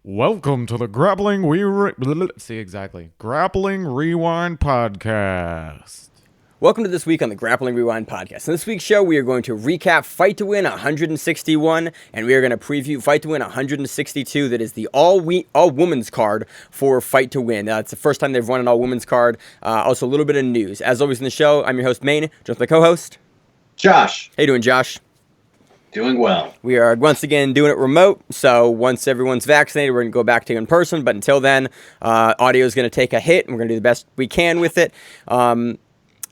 Welcome to the Grappling Grappling Rewind Podcast. Welcome to this week on the Grappling Rewind Podcast. In this week's show, we are going to recap Fight to Win 161, and we are going to preview Fight to Win 162. That is the all-women's card for Fight to Win. It's the first time they've run an all-women's card. Also, a little bit of news. As always in the show, I'm your host, Maine, just my co-host, Josh. How you doing, Josh? Doing well. We are once again doing it remote, so once everyone's vaccinated, we're going to go back to in person, but until then, audio is going to take a hit, and we're going to do the best we can with it.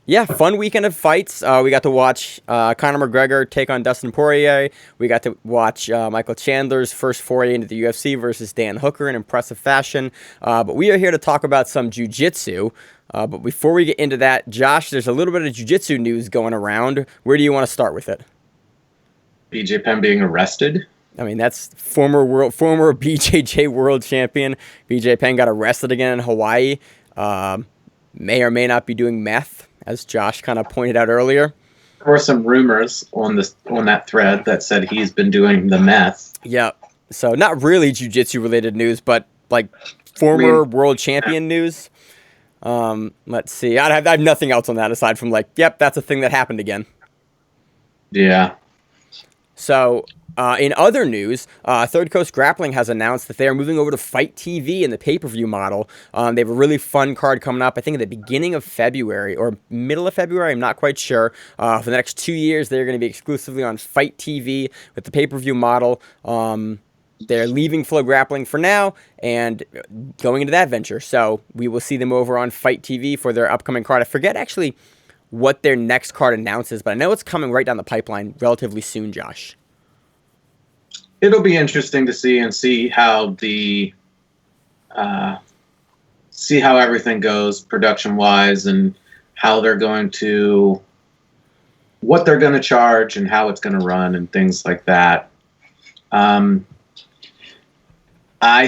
Yeah, fun weekend of fights. We got to watch Conor McGregor take on Dustin Poirier. We got to watch Michael Chandler's first foray into the UFC versus Dan Hooker in impressive fashion. But we are here to talk about some jiu-jitsu. But before we get into that, Josh, there's a little bit of jiu-jitsu news going around. Where do you want to start with it? BJ Penn being arrested. I mean, that's former BJJ world champion. BJ Penn got arrested again in Hawaii. May or may not be doing meth, as Josh kind of pointed out earlier. There were some rumors on that thread that said he's been doing the meth. Yeah. So not really jiu-jitsu related news, but like former world champion news. Let's see. I have nothing else on that aside from like, yep, that's a thing that happened again. Yeah. So, in other news, Third Coast Grappling has announced that they are moving over to Fight TV in the pay-per-view model. They have a really fun card coming up, I think at the beginning of February, or middle of February, I'm not quite sure. For the next 2 years, they're going to be exclusively on Fight TV with the pay-per-view model. They're leaving Flow Grappling for now and going into that venture. So, we will see them over on Fight TV for their upcoming card. I forget actually what their next card announces, but I know it's coming right down the pipeline relatively soon, Josh. It'll be interesting to see how everything goes production wise and how they're going to, what they're going to charge and how it's going to run and things like that. I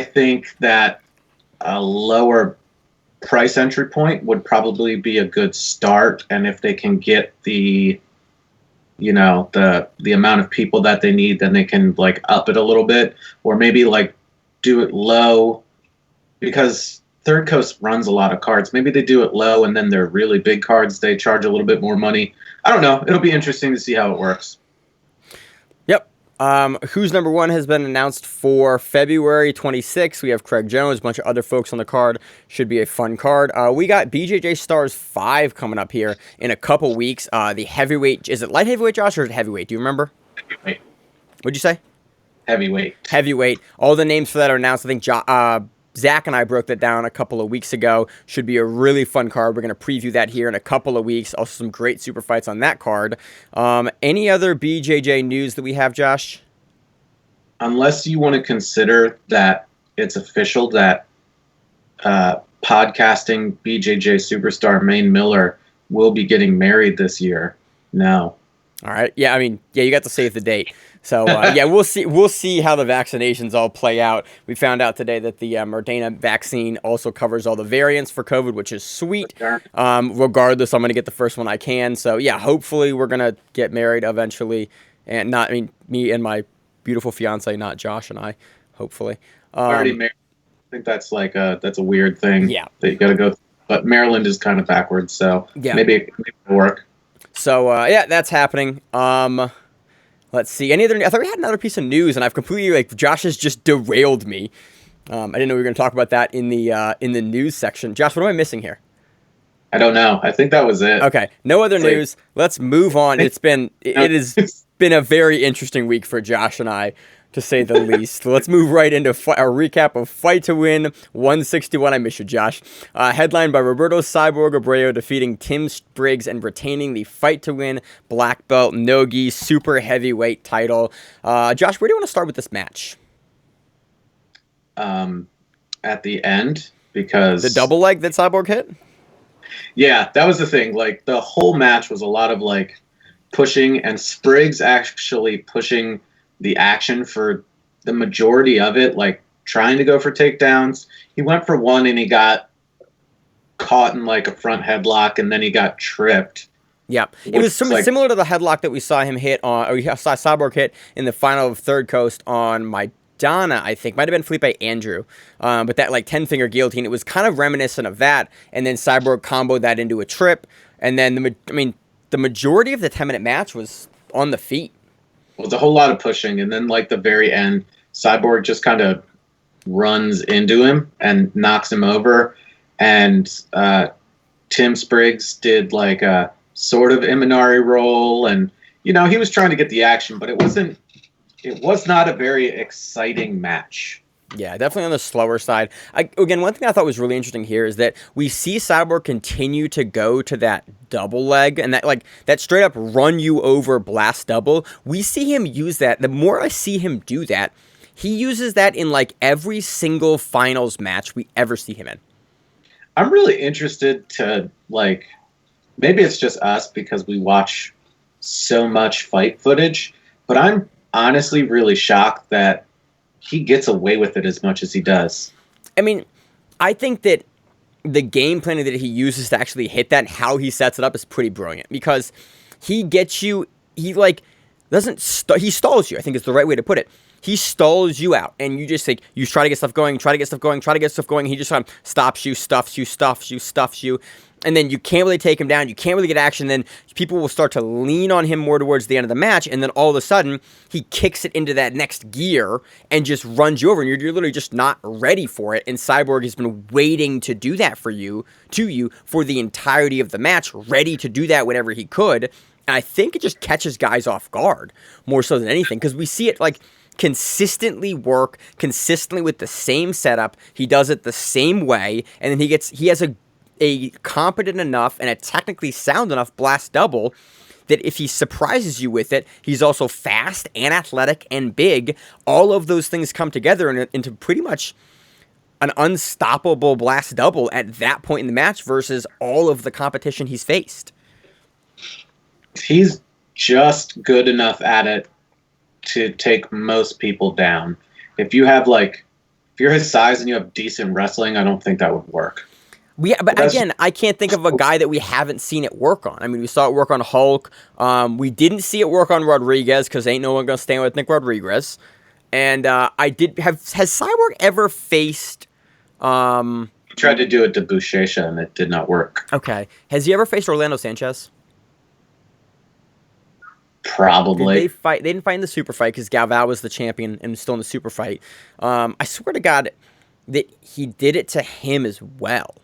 think that a lower price entry point would probably be a good start, and if they can get the amount of people that they need, then they can like up it a little bit, or maybe like do it low, because Third Coast runs a lot of cards. Maybe they do it low, and then they're really big cards, they charge a little bit more money. I don't know. It'll be interesting to see how it works. Yep. Who's number one has been announced for February 26th. We have Craig Jones, a bunch of other folks on the card. Should be a fun card. We got BJJ Stars 5 coming up here in a couple weeks. The heavyweight, is it light heavyweight, Josh, or is it heavyweight? Do you remember? Heavyweight. What'd you say? Heavyweight. Heavyweight. All the names for that are announced. I think Zach and I broke that down a couple of weeks ago. Should be a really fun card. We're going to preview that here in a couple of weeks. Also some great super fights on that card. Any other BJJ news that we have, Josh? Unless you want to consider that it's official that podcasting BJJ superstar Maine Miller will be getting married this year. No. All right. Yeah, I mean, yeah, you got to save the date. So, yeah, we'll see how the vaccinations all play out. We found out today that the Moderna vaccine also covers all the variants for COVID, which is sweet. Regardless, I'm going to get the first one I can. So, yeah, hopefully we're going to get married eventually. And me and my beautiful fiance, not Josh and I, hopefully. Already married. I think that's that's a weird thing. Yeah. That you got to go through. But Maryland is kind of backwards, so yeah. maybe it'll work. So, yeah, that's happening. Let's see. I thought we had another piece of news, and I've completely, Josh has just derailed me. I didn't know we were going to talk about that in the news section. Josh, what am I missing here? I don't know. I think that was it. Okay. No other news. Let's move on. It has been a very interesting week for Josh and I, to say the least. Let's move right into a recap of Fight to Win 161. I miss you, Josh. Headlined by Roberto Cyborg Abreu defeating Tim Spriggs and retaining the Fight to Win black belt no-gi super heavyweight title. Josh, where do you want to start with this match? At the end, because the double leg that Cyborg hit? Yeah, that was the thing. Like, the whole match was a lot of pushing, and Spriggs actually pushing the action for the majority of it, trying to go for takedowns. He went for one and he got caught in a front headlock, and then he got tripped. Yeah, it was similar to the headlock that we saw him hit on, or we saw Cyborg hit in the final of Third Coast on my Maidana, I think. Might have been Felipe Andrew. But that, like, 10-finger guillotine, it was kind of reminiscent of that. And then Cyborg comboed that into a trip. And then, the majority of the 10-minute match was on the feet. Well, it was a whole lot of pushing. And then, like, the very end, Cyborg just kind of runs into him and knocks him over. And Tim Spriggs did, like, a sort of Imanari roll. And, you know, he was trying to get the action, but it was not a very exciting match. Yeah, definitely on the slower side. Again, one thing I thought was really interesting here is that we see Cyborg continue to go to that double leg and that straight up run you over blast double. We see him use that. The more I see him do that, he uses that in like every single finals match we ever see him in. I'm really interested to, like, maybe it's just us because we watch so much fight footage, but I'm honestly really shocked that he gets away with it as much as he does. I mean, I think that the game planning that he uses to actually hit that and how he sets it up is pretty brilliant because he gets you, he stalls you, I think is the right way to put it. He stalls you out and you just like, you try to get stuff going, and he just stops you, stuffs you. And then you can't really take him down. You can't really get action. Then people will start to lean on him more towards the end of the match. And then all of a sudden, he kicks it into that next gear and just runs you over. And you're literally just not ready for it. And Cyborg has been waiting to do that for you for the entirety of the match, ready to do that whenever he could. And I think it just catches guys off guard more so than anything because we see it like consistently work, consistently with the same setup. He does it the same way. And then he has a competent enough and a technically sound enough blast double that if he surprises you with it, he's also fast and athletic and big. All of those things come together into pretty much an unstoppable blast double at that point in the match versus all of the competition he's faced. He's just good enough at it to take most people down. If you're his size and you have decent wrestling, I don't think that would work. But again, I can't think of a guy that we haven't seen it work on. I mean, we saw it work on Hulk. We didn't see it work on Rodriguez because ain't no one going to stand with Nick Rodriguez. And has Cyborg ever faced... He tried to do it to Buchecha and it did not work. Okay. Has he ever faced Orlando Sanchez? Probably. Did they fight? They didn't fight in the super fight because Galvao was the champion and was still in the super fight. I swear to God that he did it to him as well.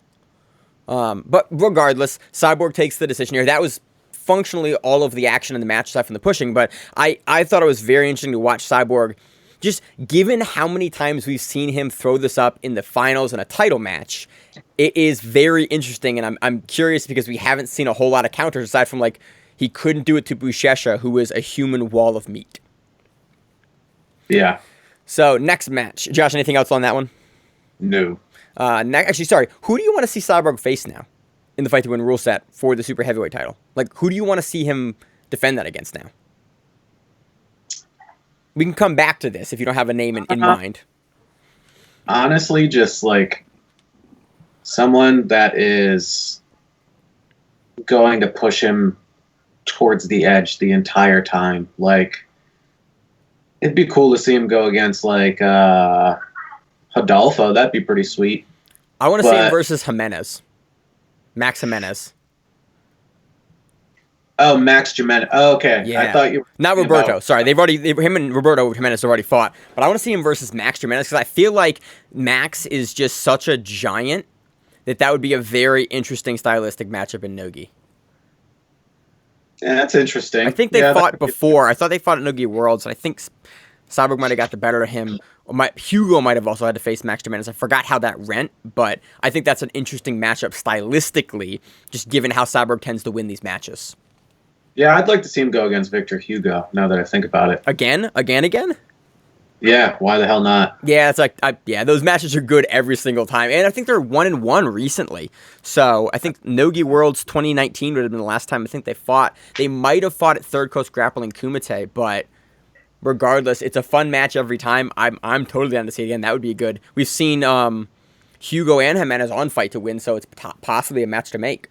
But regardless, Cyborg takes the decision here. That was functionally all of the action in the match aside from the pushing, but I thought it was very interesting to watch Cyborg, just given how many times we've seen him throw this up in the finals in a title match. It is very interesting, and I'm curious because we haven't seen a whole lot of counters aside from like he couldn't do it to Buchecha, who was a human wall of meat. Yeah. So next match, Josh. Anything else on that one? No. Actually, sorry. Who do you want to see Cyborg face now in the fight to win rule set for the super heavyweight title? Like, who do you want to see him defend that against now? We can come back to this if you don't have a name in mind. Honestly, just like someone that is going to push him towards the edge the entire time. Like, it'd be cool to see him go against like Rodolfo. That'd be pretty sweet. I want to see him versus Jimenez. Max Jimenez. Oh, Max Jimenez. Oh, okay. Yeah. I thought you were not Roberto. Sorry, him and Roberto Jimenez have already fought. But I want to see him versus Max Jimenez because I feel like Max is just such a giant that would be a very interesting stylistic matchup in Nogi. Yeah, that's interesting. I think they fought before. I thought they fought at Nogi Worlds, and I think Cyborg might have got the better of him. Hugo might have also had to face Max Jimenez. I forgot how that went, but I think that's an interesting matchup stylistically, just given how Cyborg tends to win these matches. Yeah, I'd like to see him go against Victor Hugo, now that I think about it. Again? Yeah, why the hell not? Yeah, it's like, those matches are good every single time. And I think they're 1-1 recently. So I think Nogi Worlds 2019 would have been the last time I think they fought. They might have fought at Third Coast Grappling Kumite, but regardless, it's a fun match every time. I'm totally down to see it again. That would be good. We've seen Hugo and Jimenez on fight to win, so it's possibly a match to make.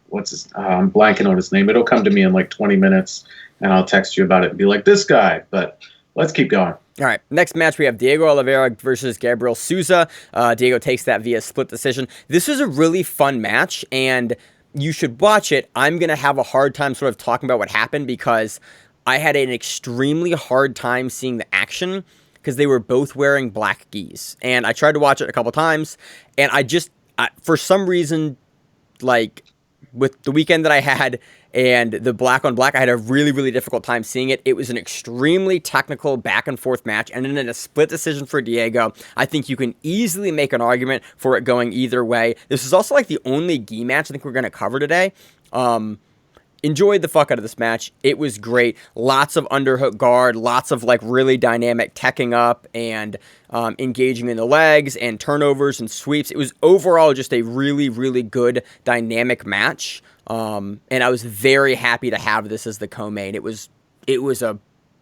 What's his? I'm blanking on his name. It'll come to me in like 20 minutes, and I'll text you about it and be like, this guy. But let's keep going. All right, next match we have Diego Oliveira versus Gabriel Souza. Diego takes that via split decision. This is a really fun match, and you should watch it. I'm going to have a hard time sort of talking about what happened because I had an extremely hard time seeing the action because they were both wearing black gis. And I tried to watch it a couple times, and for some reason, like with the weekend that I had and the black on black, I had a really, really difficult time seeing it. It was an extremely technical back and forth match, and then in a split decision for Diego, I think you can easily make an argument for it going either way. This is also like the only gi match I think we're going to cover today. Enjoyed the fuck out of this match. It was great. Lots of underhook guard, lots of like really dynamic teching up and engaging in the legs and turnovers and sweeps. It was overall just a really, really good dynamic match. And I was very happy to have this as the co-main. It was a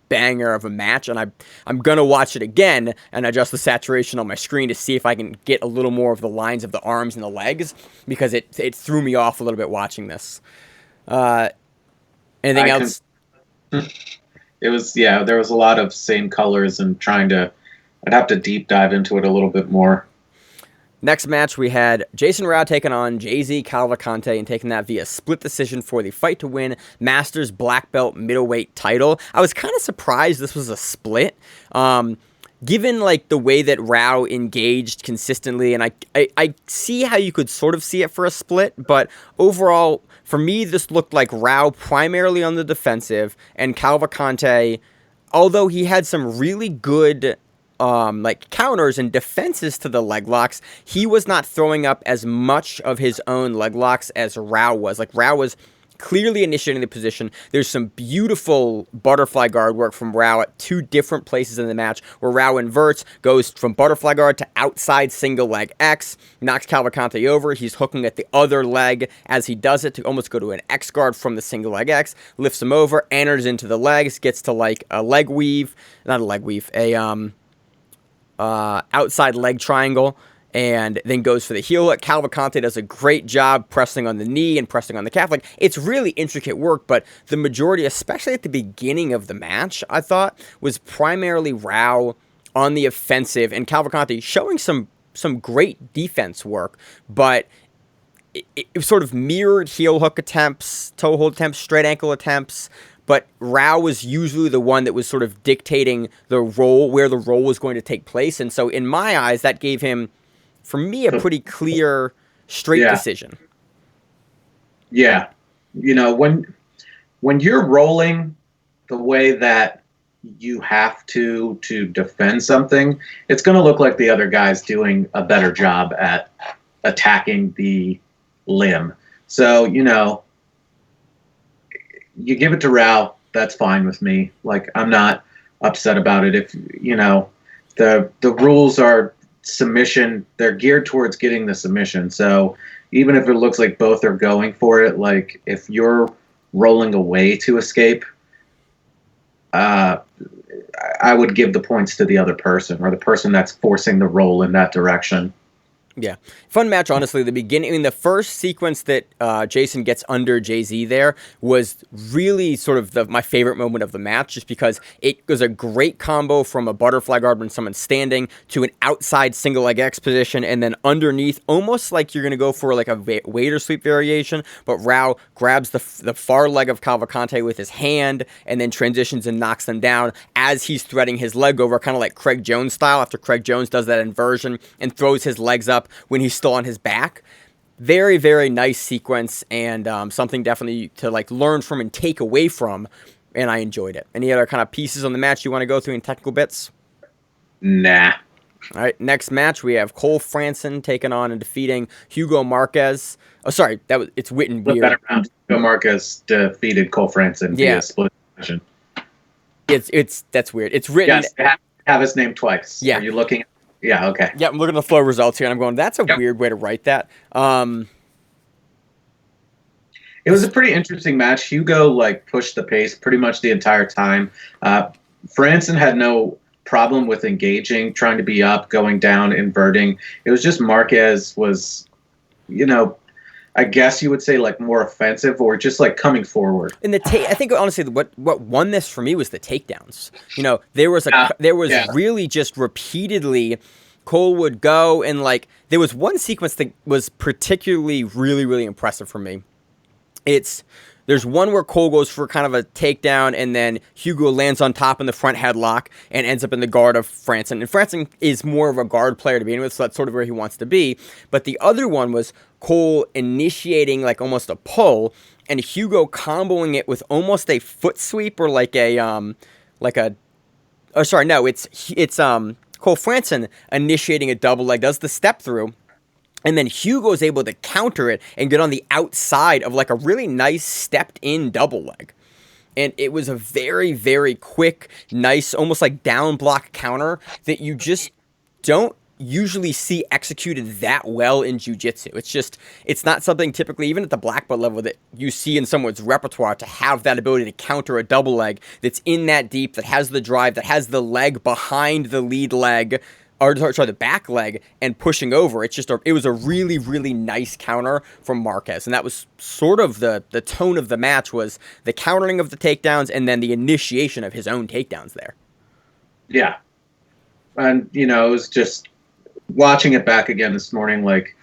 banger of a match, and I'm gonna watch it again and adjust the saturation on my screen to see if I can get a little more of the lines of the arms and the legs, because it threw me off a little bit watching this. Anything else? It was, there was a lot of same colors and I'd have to deep dive into it a little bit more. Next match, we had Jason Rau taking on JZ Cavalcante and taking that via split decision for the Fight to Win Masters Black Belt Middleweight title. I was kind of surprised this was a split. Given like the way that Rau engaged consistently, and I see how you could sort of see it for a split, but overall, for me, this looked like Rau primarily on the defensive, and Cavalcante, although he had some really good like counters and defenses to the leg locks, he was not throwing up as much of his own leg locks as Rau was. Like, Rau was clearly initiating the position. There's some beautiful butterfly guard work from Rau at two different places in the match, where Rau inverts, goes from butterfly guard to outside single leg X, knocks Cavalcante over. He's hooking at the other leg as he does it to almost go to an X guard from the single leg X, lifts him over, enters into the legs, gets to like a leg weave, not a leg weave, outside leg triangle, and then goes for the heel hook. Cavalcante does a great job pressing on the knee and pressing on the calf. Like, it's really intricate work, but the majority, especially at the beginning of the match, I thought, was primarily Rau on the offensive, and Cavalcante showing some great defense work, but it sort of mirrored heel hook attempts, toe hold attempts, straight ankle attempts, but Rau was usually the one that was sort of dictating the role, where the role was going to take place. And so in my eyes, that gave him, for me, a pretty clear, straight decision. Yeah. You know, when you're rolling the way that you have to defend something, it's going to look like the other guy's doing a better job at attacking the limb. So, you know, you give it to Rau, that's fine with me. Like, I'm not upset about it. If, you know, the rules are submission, they're geared towards getting the submission. So even if it looks like both are going for it, like, if you're rolling away to escape, I would give the points to the other person, or the person that's forcing the roll in that direction. Yeah. Fun match, honestly. The beginning, I mean, the first sequence that Jason gets under JZ there was really sort of my favorite moment of the match, just because it was a great combo from a butterfly guard when someone's standing to an outside single leg X position, and then underneath, almost like you're going to go for like a waiter sweep variation, but Rau grabs the far leg of Cavalcante with his hand and then transitions and knocks them down as he's threading his leg over, kind of like Craig Jones style, after Craig Jones does that inversion and throws his legs up when he's still on his back. Very, very nice sequence, and something definitely to like learn from and take away from, and I enjoyed it. Any other kind of pieces on the match you want to go through in technical bits? Nah. All right, next match we have Cole Franson taking on and defeating Hugo Marques. Oh, sorry, it's Witten weird. That round, Hugo Marques defeated Cole Franson via split decision. That's weird. It's written. Yes, have his name twice. Yeah. Are you looking? Yeah, okay. Yeah, I'm looking at the flow results here, and I'm going, that's a weird way to write that. It was a pretty interesting match. Hugo, like, pushed the pace pretty much the entire time. Franson had no problem with engaging, trying to be up, going down, inverting. It was just Marques was, you know, I guess you would say like more offensive or just like coming forward. And I think honestly, what won this for me was the takedowns. You know, there was really just repeatedly Cole would go and like there was one sequence that was particularly really impressive for me. There's one where Cole goes for kind of a takedown, and then Hugo lands on top in the front headlock and ends up in the guard of Franson. And Franson is more of a guard player to begin with, so that's sort of where he wants to be. But the other one was Cole initiating like almost a pull, and Hugo comboing it with almost a foot sweep or it's Cole Franson initiating a double leg, does the step through. And then Hugo's able to counter it and get on the outside of like a really nice stepped in double leg. And it was a very quick, nice, almost like down block counter that you just don't usually see executed that well in jiu-jitsu. It's not something typically, even at the black belt level, that you see in someone's repertoire to have that ability to counter a double leg that's in that deep, that has the drive, that has the leg behind the lead leg, the back leg, and pushing over. It was a really nice counter from Marques, and that was sort of the tone of the match, was the countering of the takedowns and then the initiation of his own takedowns there. Yeah. And, you know, it was just watching it back again this morning, like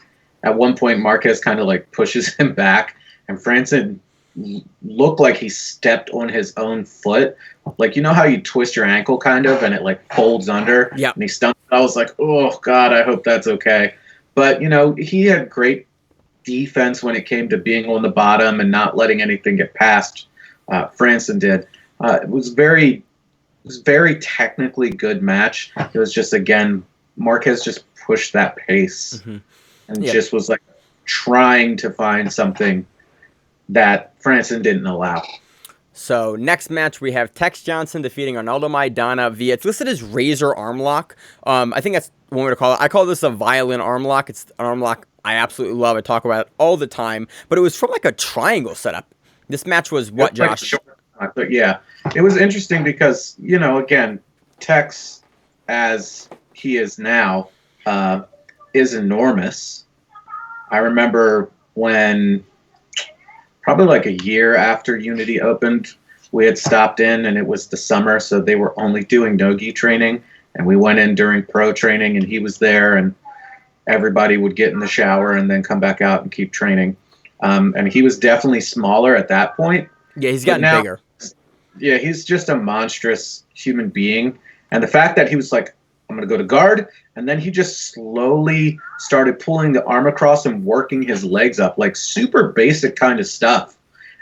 at one point Marques kind of like pushes him back, and Franson looked like he stepped on his own foot. Like, you know how you twist your ankle kind of and it like folds under? Yeah. And he stumped. I was like, oh God, I hope that's okay. But, you know, he had great defense when it came to being on the bottom and not letting anything get past. Franson did. It was very technically good match. It was just, again, Marques just pushed that pace and just was like trying to find something that Franson didn't allow. So next match we have Tex Johnson defeating Arnaldo Maidana via, it's listed as razor arm lock. I think that's one way to call it. I call this a violin arm lock. It's an arm lock I absolutely love. I talk about it all the time. But it was from like a triangle setup. This match was what, Josh? But yeah, it was interesting because, you know, again, Tex, as he is now, is enormous. I remember when, probably like a year after Unity opened, we had stopped in, and it was the summer, so they were only doing no-gi training, and we went in during pro training, and he was there, and everybody would get in the shower and then come back out and keep training. And he was definitely smaller at that point. Yeah, he's gotten bigger. Yeah, he's just a monstrous human being. And the fact that he was like, I'm going to go to guard, and then he just slowly started pulling the arm across and working his legs up, like super basic kind of stuff.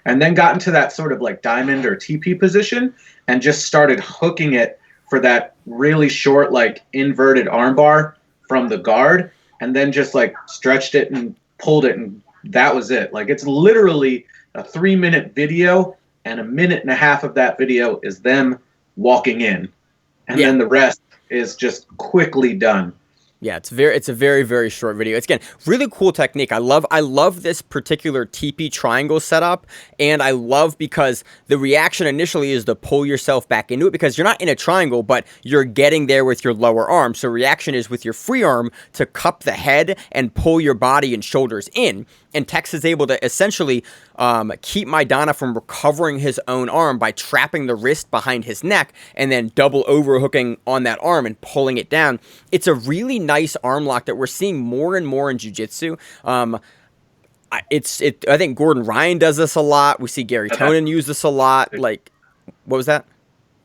And then got into that sort of like diamond or teepee position and just started hooking it for that really short, like inverted armbar from the guard, and then just like stretched it and pulled it, and that was it. Like, it's literally a 3-minute video, and 1.5 minutes of that video is them walking in. And then the rest is just quickly done. Yeah, it's a very short video. It's, again, really cool technique. I love this particular teepee triangle setup, and I love because the reaction initially is to pull yourself back into it, because you're not in a triangle, but you're getting there with your lower arm. So reaction is with your free arm to cup the head and pull your body and shoulders in. And Tex is able to essentially keep Maidana from recovering his own arm by trapping the wrist behind his neck and then double overhooking on that arm and pulling it down. It's a really nice arm lock that we're seeing more and more in jiu-jitsu. I think Gordon Ryan does this a lot. We see Gary Tonin use this a lot. Like, what was that?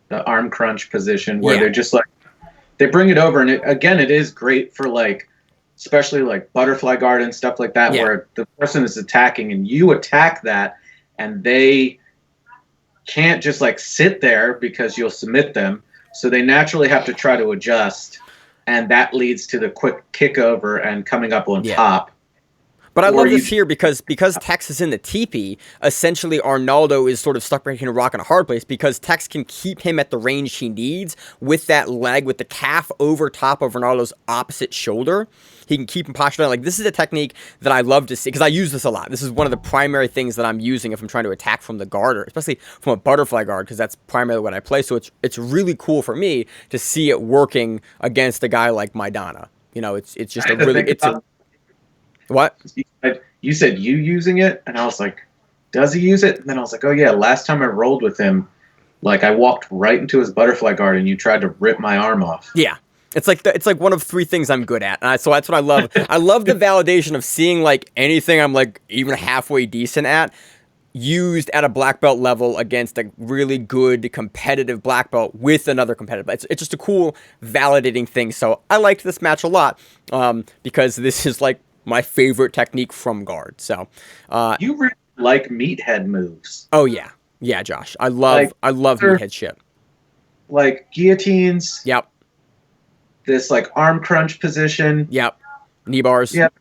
The arm crunch position where they're just like, they bring it over, and it is great for like, especially like butterfly guard and stuff like that, where the person is attacking and you attack that, and they can't just like sit there because you'll submit them. So they naturally have to try to adjust, and that leads to the quick kick over and coming up on top. But I love this here because Tex is in the teepee, essentially Arnaldo is sort of stuck between a rock and a hard place, because Tex can keep him at the range he needs with that leg, with the calf over top of Arnaldo's opposite shoulder. He can keep him postured. Like, this is a technique that I love to see, because I use this a lot. This is one of the primary things that I'm using if I'm trying to attack from the guard, or especially from a butterfly guard, because that's primarily what I play. So it's really cool for me to see it working against a guy like Maidana. You know, it's just a really... What? You said you using it, and I was like, does he use it? And then I was like, oh yeah, last time I rolled with him, like I walked right into his butterfly guard, and you tried to rip my arm off. Yeah. It's like one of three things I'm good at. So that's what I love. I love the validation of seeing like anything I'm like even halfway decent at used at a black belt level against a really good competitive black belt with another competitive. It's just a cool validating thing. So I liked this match a lot because this is like my favorite technique from guard. So you really like meathead moves. Oh yeah. Yeah, Josh. I love meathead shit. Like guillotines. Yep. This like arm crunch position. Yep. Knee bars. Yep.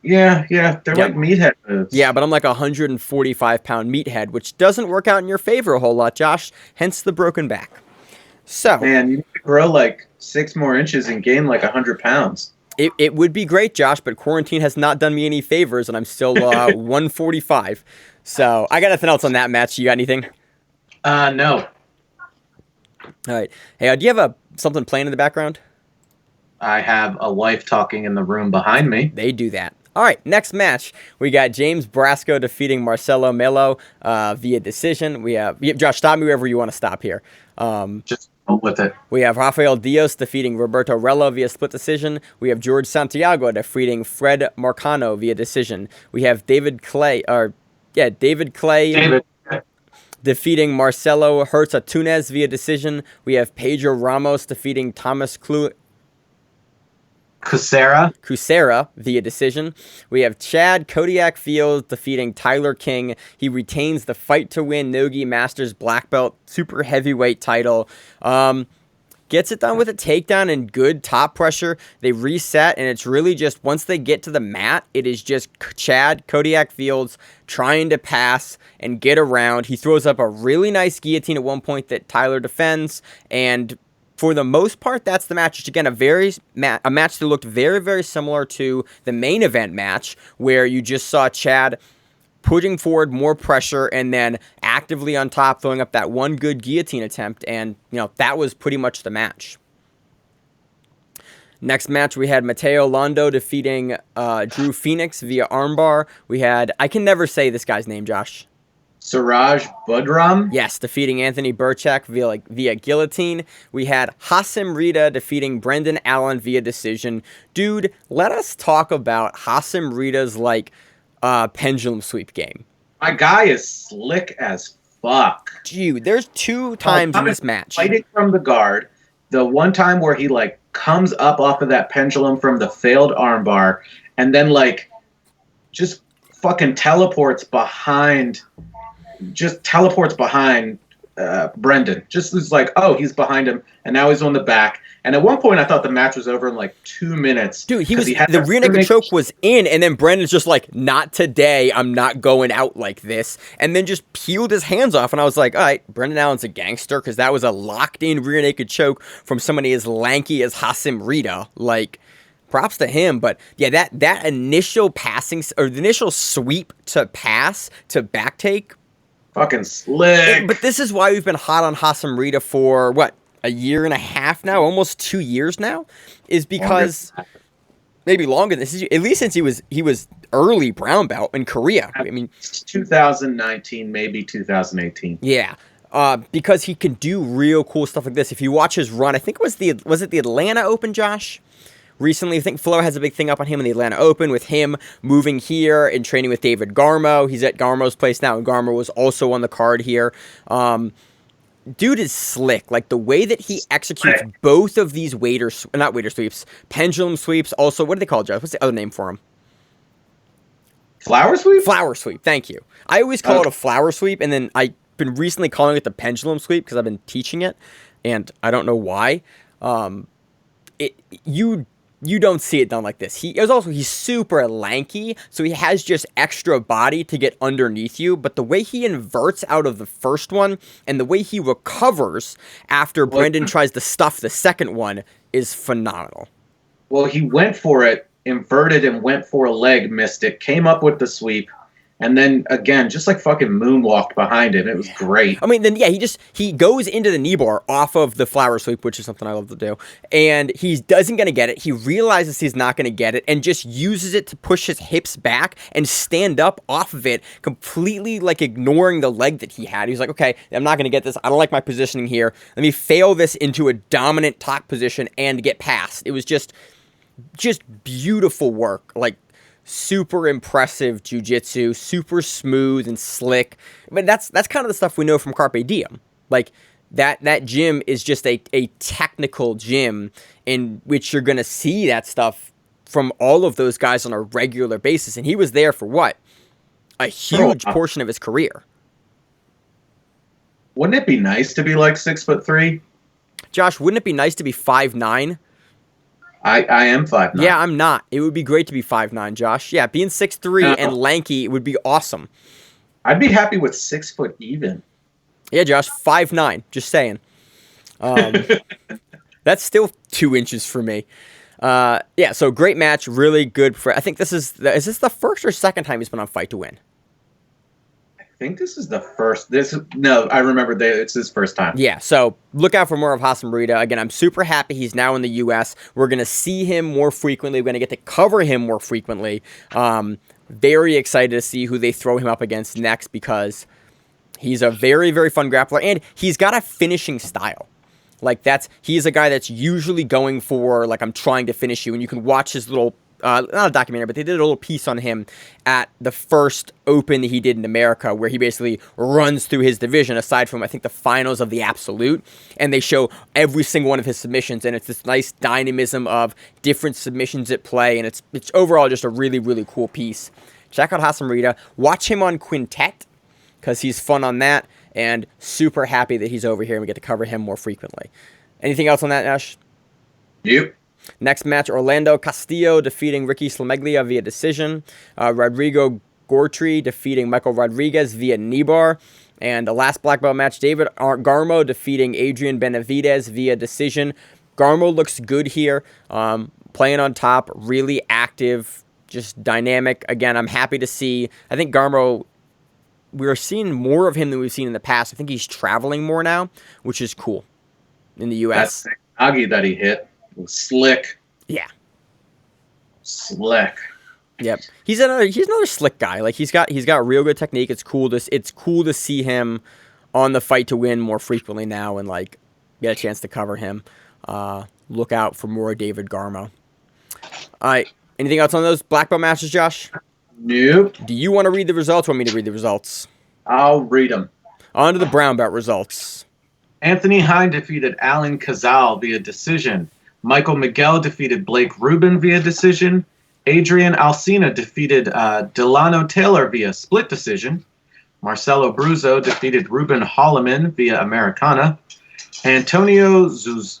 Yeah. They're like meathead moves. Yeah, but I'm like a 145-pound meathead, which doesn't work out in your favor a whole lot, Josh. Hence the broken back. So, man, you need to grow like 6 more inches and gain like 100 pounds. It would be great, Josh, but quarantine has not done me any favors, and I'm still 145. So I got nothing else on that match. You got anything? No. All right. Hey, do you have something playing in the background? I have a wife talking in the room behind me. They do that. All right, next match. We got James Brasco defeating Marcelo Melo via decision. We have Josh, stop me wherever you want to stop here. Just go with it. We have Rafael Diaz defeating Roberto Rello via split decision. We have George Santiago defeating Fred Marcano via decision. We have David Clay defeating Marcelo Hertza Tunez via decision. We have Pedro Ramos defeating Thomas Cusera via decision. We have Chad Kodiak Fields defeating Tyler King. He retains the fight to win Nogi Masters black belt super heavyweight title. Gets it done with a takedown and good top pressure. They reset, and it's really just once they get to the mat, it is just Chad Kodiak Fields trying to pass and get around. He throws up a really nice guillotine at one point that Tyler defends, and for the most part, that's the match. Which again, a match that looked very, very similar to the main event match, where you just saw Chad putting forward more pressure and then actively on top, throwing up that one good guillotine attempt, and that was pretty much the match. Next match, we had Mateo Londo defeating Drew Phoenix via armbar. We had, I can never say this guy's name, Josh. Siraj Budram? Yes, defeating Anthony Burchak via guillotine. We had Hasim Rida defeating Brendan Allen via decision. Dude, let us talk about Hasim Rida's pendulum sweep game. My guy is slick as fuck. Dude, there's 2 times in this match. Fighting from the guard. The one time where he comes up off of that pendulum from the failed armbar and then just fucking teleports behind Brendan. Just is he's behind him, and now he's on the back. And at one point, I thought the match was over in 2 minutes. Dude, the rear naked choke was in, and then Brendan's just not today. I'm not going out like this. And then just peeled his hands off, and I was like, all right, Brendan Allen's a gangster, because that was a locked-in rear naked choke from somebody as lanky as Hasim Rida. Props to him, but yeah, that initial passing, or the initial sweep to pass to back take, fucking slick. But this is why we've been hot on Hasim Rida for, a year and a half now? Almost 2 years now? Is because, maybe longer, this is at least since he was early brown belt in Korea. I mean, 2019, maybe 2018. Yeah. Because he can do real cool stuff like this. If you watch his run, I think was it the Atlanta Open, Josh? Recently, I think Flo has a big thing up on him in the Atlanta Open with him moving here and training with David Garmo. He's at Garmo's place now, and Garmo was also on the card here. Dude is slick. The way that he executes both of these pendulum sweeps. Also, what do they call it, Joe? What's the other name for him? Flower sweep? Flower sweep, thank you. I always call it a flower sweep, and then I've been recently calling it the pendulum sweep because I've been teaching it, and I don't know why. You don't see it done like this. He's super lanky, so he has just extra body to get underneath you, but the way he inverts out of the first one and the way he recovers after Brendan tries to stuff the second one is phenomenal. Well, he went for it, inverted and went for a leg, missed it, came up with the sweep, and then again, just like fucking moonwalked behind him. It was great. I mean, then he goes into the knee bar off of the flower sweep, which is something I love to do, and he doesn't gonna get it. He realizes he's not gonna get it, and just uses it to push his hips back and stand up off of it, completely like ignoring the leg that he had. He's like, okay, I'm not gonna get this. I don't like my positioning here. Let me fail this into a dominant top position and get past. It was just beautiful work, like. Super impressive jiu-jitsu, super smooth and slick. But that's kind of the stuff we know from Carpe Diem. Like, that gym is just a technical gym in which you're going to see that stuff from all of those guys on a regular basis. And he was there for what? A huge portion of his career. Wouldn't it be nice to be like 6'3"? Josh, wouldn't it be nice to be 5'9"? I am 5'9". Yeah, I'm not. It would be great to be 5'9", Josh. Yeah, being 6'3" and lanky would be awesome. I'd be happy with 6 foot even. Yeah, Josh, 5'9", just saying. That's still 2 inches for me. Yeah, so great match, really good. I think is this the first or second time he's been on Fight to Win? I think this is the first. I remember it's his first time. Yeah, so look out for more of Hassan Merida. Again, I'm super happy he's now in the U.S. We're going to see him more frequently. We're going to get to cover him more frequently. Very excited to see who they throw him up against next because he's a very, very fun grappler, and he's got a finishing style. Like, he's a guy that's usually going for, like, I'm trying to finish you, and you can watch his little not a documentary, but they did a little piece on him at the first Open he did in America, where he basically runs through his division, aside from, I think, the finals of the Absolute, and they show every single one of his submissions, and it's this nice dynamism of different submissions at play, and it's overall just a really, really cool piece. Check out Hassan Merida. Watch him on Quintet, because he's fun on that, and super happy that he's over here, and we get to cover him more frequently. Anything else on that, Ash? Yep. Next match, Orlando Castillo defeating Ricky Slameglia via decision. Rodrigo Gortri defeating Michael Rodriguez via knee bar. And the last black belt match, David Garmo defeating Adrian Benavidez via decision. Garmo looks good here, playing on top, really active, just dynamic. Again, I'm happy to see. I think Garmo, we're seeing more of him than we've seen in the past. I think he's traveling more now, which is cool in the U.S. That Agi that he hit. Slick. Yeah. Slick. Yep. He's another slick guy. Like he's got real good technique. It's cool to see him on the Fight to Win more frequently now and like get a chance to cover him. Look out for more David Garmo. All right. Anything else on those black belt matches, Josh? Nope. Do you want to read the results or want me to read the results? I'll read them. On to the brown belt results. Anthony Hine defeated Alan Cazal via decision. Michael Miguel defeated Blake Rubin via decision. Adrian Alcina defeated Delano Taylor via split decision. Marcelo Bruzo defeated Ruben Holloman via Americana. Antonio Zuauzo,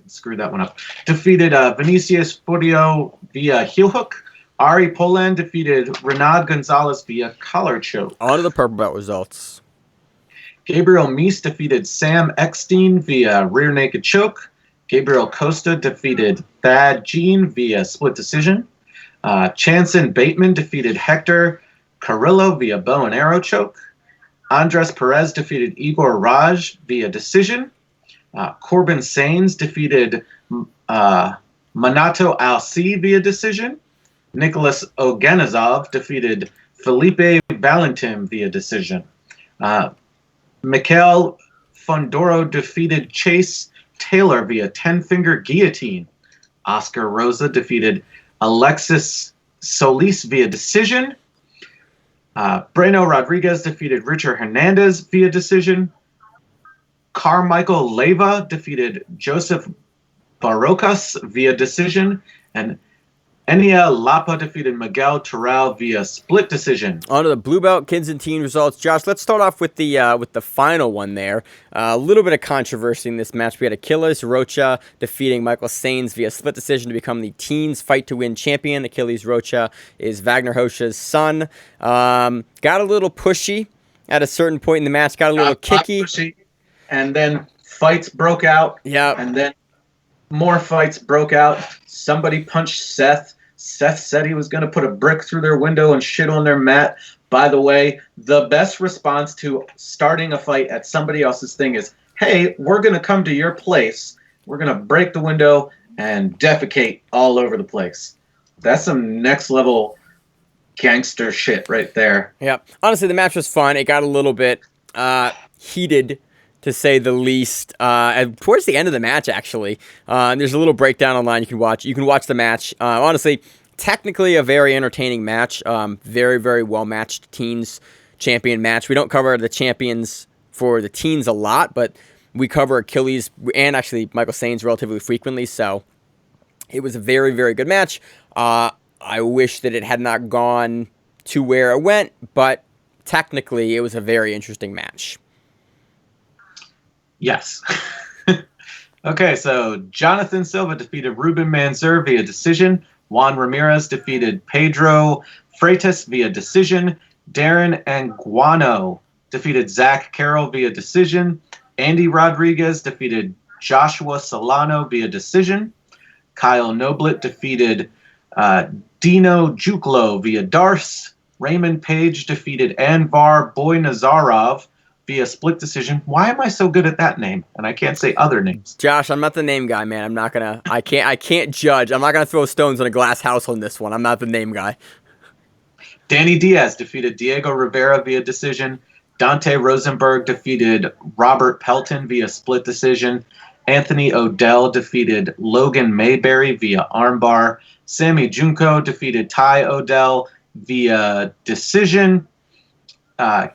screwed that one up, defeated Vinicius Furio via heel hook. Ari Poland defeated Renad Gonzalez via collar choke. On to the purple belt results. Gabriel Meese defeated Sam Eckstein via rear naked choke. Gabriel Costa defeated Thad Jean via split decision. Chanson Bateman defeated Hector Carrillo via bow and arrow choke. Andres Perez defeated Igor Raj via decision. Corbin Sains defeated Manato Alci via decision. Nicholas Oganezov defeated Felipe Valentim via decision. Mikhail Fondoro defeated Chase Taylor via 10-finger guillotine. Oscar Rosa defeated Alexis Solis via decision. Breno Rodriguez defeated Richard Hernandez via decision. Carmichael Leyva defeated Joseph Barocas via decision. And Enia Lapa defeated Miguel Terrell via split decision. On to the blue belt kids and teen results. Josh, let's start off with the final one there. A little bit of controversy in this match. We had Achilles Rocha defeating Michael Sains via split decision to become the teens Fight to Win champion. Achilles Rocha is Wagner Rocha's son. Got a little pushy at a certain point in the match. Got a little kicky. Pushy, and then fights broke out. Yeah. And then more fights broke out. Somebody punched Seth. Seth said he was going to put a brick through their window and shit on their mat. By the way, the best response to starting a fight at somebody else's thing is, hey, we're going to come to your place. We're going to break the window and defecate all over the place. That's some next level gangster shit right there. Yeah. Honestly, the match was fun. It got a little bit heated, to say the least. Towards the end of the match, actually, there's a little breakdown online you can watch. You can watch the match. Honestly, technically a very entertaining match. Very, very well-matched teens champion match. We don't cover the champions for the teens a lot, but we cover Achilles and actually Michael Sains relatively frequently, so it was a very, very good match. I wish that it had not gone to where it went, but technically it was a very interesting match. Yes. Okay, so Jonathan Silva defeated Ruben Manzur via decision. Juan Ramirez defeated Pedro Freitas via decision. Darren Anguano defeated Zach Carroll via decision. Andy Rodriguez defeated Joshua Solano via decision. Kyle Noblet defeated Dino Juklo via Darce. Raymond Page defeated Anvar Boynazarov via split decision. Why am I so good at that name? And I can't say other names. Josh, I'm not the name guy, man. I can't judge. I'm not gonna throw stones in a glass house on this one. I'm not the name guy. Danny Diaz defeated Diego Rivera via decision. Dante Rosenberg defeated Robert Pelton via split decision. Anthony Odell defeated Logan Mayberry via armbar. Sammy Junko defeated Ty Odell via decision.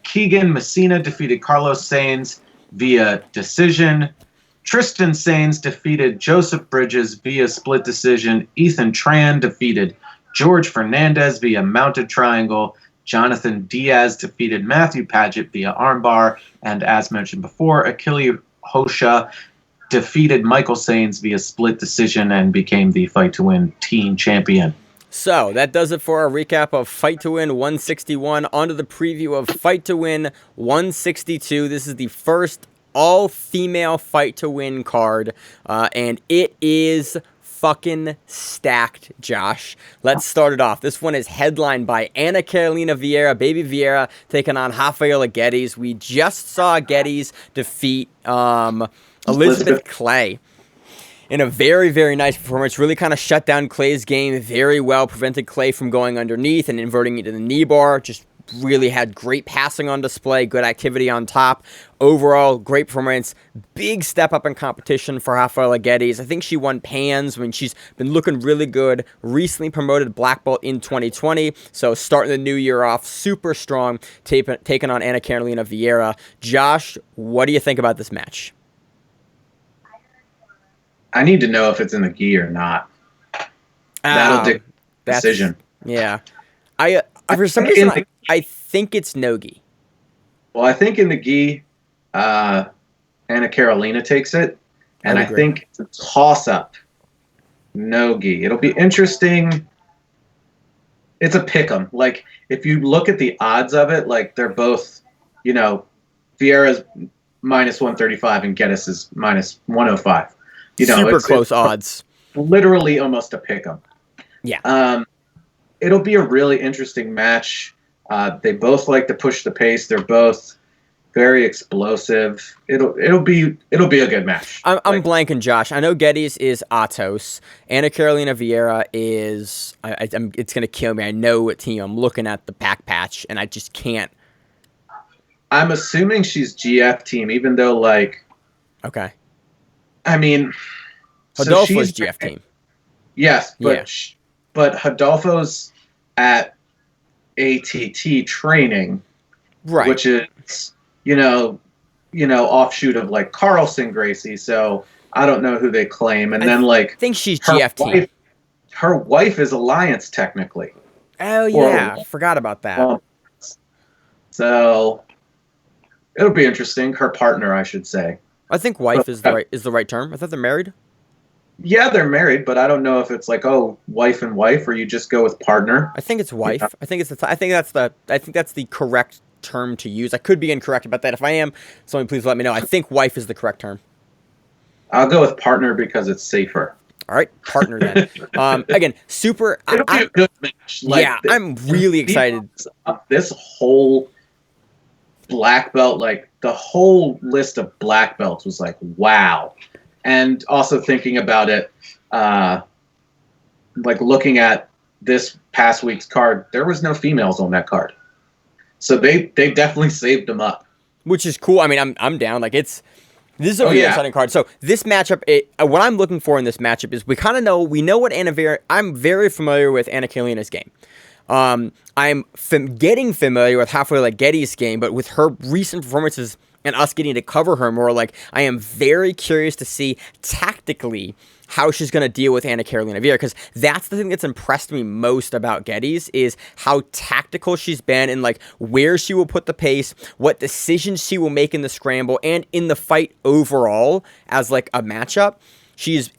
Keegan Messina defeated Carlos Sainz via decision. Tristan Sainz defeated Joseph Bridges via split decision. Ethan Tran defeated George Fernandez via mounted triangle. Jonathan Diaz defeated Matthew Paget via armbar. And as mentioned before, Achille Hosha defeated Michael Sainz via split decision and became the Fight to Win teen champion. So that does it for our recap of Fight to Win 161. On to the preview of Fight to Win 162. This is the first all-female Fight to Win card, and it is fucking stacked, Josh. Let's start it off. This one is headlined by Ana Carolina Vieira, Baby Vieira, taking on Rafaela Guedes. We just saw Guedes defeat Elizabeth Clay in a very, very nice performance. Really kind of shut down Clay's game very well, prevented Clay from going underneath and inverting it to the knee bar. Just really had great passing on display, good activity on top. Overall, great performance. Big step up in competition for Rafaela Guedes. I think she won Pans when she's been looking really good. Recently promoted black belt in 2020. So starting the new year off super strong, taking on Ana Carolina Vieira. Josh, what do you think about this match? I need to know if it's in the gi or not. That'll dictate the decision. Yeah. For some reason, I think it's no gi. Well, I think in the gi, Ana Carolina takes it. And I think it's a toss-up. No gi. It'll be interesting. It's a pick-em. Like, if you look at the odds of it, like, they're both, Vieira's minus 135 and Guedes is minus 105. Super close odds. Literally almost a pick-em. Yeah. It'll be a really interesting match. They both like to push the pace. They're both very explosive. It'll be a good match. I'm blanking, Josh. I know Guedes is Atos. Ana Carolina Vieira is. It's gonna kill me. I know what team. I'm looking at the pack patch, and I just can't. I'm assuming she's GF team, even though Okay. I mean, Rodolfo's GF team. Yes, but Rodolfo's at ATT training, right? Which is offshoot of Carlson Gracie. So I don't know who they claim, and then I think she's GF team. Her wife is Alliance technically. Oh yeah, forgot about that. So it'll be interesting. Her partner, I should say. I think wife is the right term. I thought they're married. Yeah, they're married, but I don't know if it's wife and wife, or you just go with partner. I think it's wife. Yeah. I think that's the correct term to use. I could be incorrect about that. If I am, someone please let me know. I think wife is the correct term. I'll go with partner because it's safer. All right, partner then. Again, super. It'll be a good match. Like, yeah, I'm really excited. This whole black belt, like the whole list of black belts was like, wow. And also thinking about it, like looking at this past week's card, there was no females on that card. So they definitely saved them up. Which is cool. I mean, I'm down. Like this is a really exciting card. So this matchup, what I'm looking for in this matchup is we know what Ana Vieira. I'm very familiar with Ana Carolina's game. I'm getting familiar with Rafaela Guedes' game, but with her recent performances and us getting to cover her more, like I am very curious to see tactically how she's going to deal with Ana Carolina Vieira, because that's the thing that's impressed me most about Guedes is how tactical she's been and like where she will put the pace, what decisions she will make in the scramble and in the fight overall as like a matchup. She's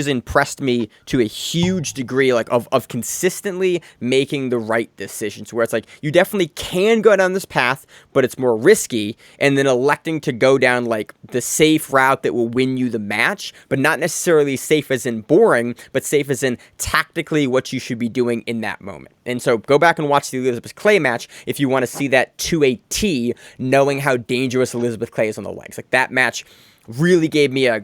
impressed me to a huge degree, like of consistently making the right decisions, where it's like you definitely can go down this path, but it's more risky, and then electing to go down like the safe route that will win you the match, but not necessarily safe as in boring, but safe as in tactically what you should be doing in that moment. And so go back and watch the Elizabeth Clay match if you want to see that to a T, knowing how dangerous Elizabeth Clay is on the legs. Like that match really gave me a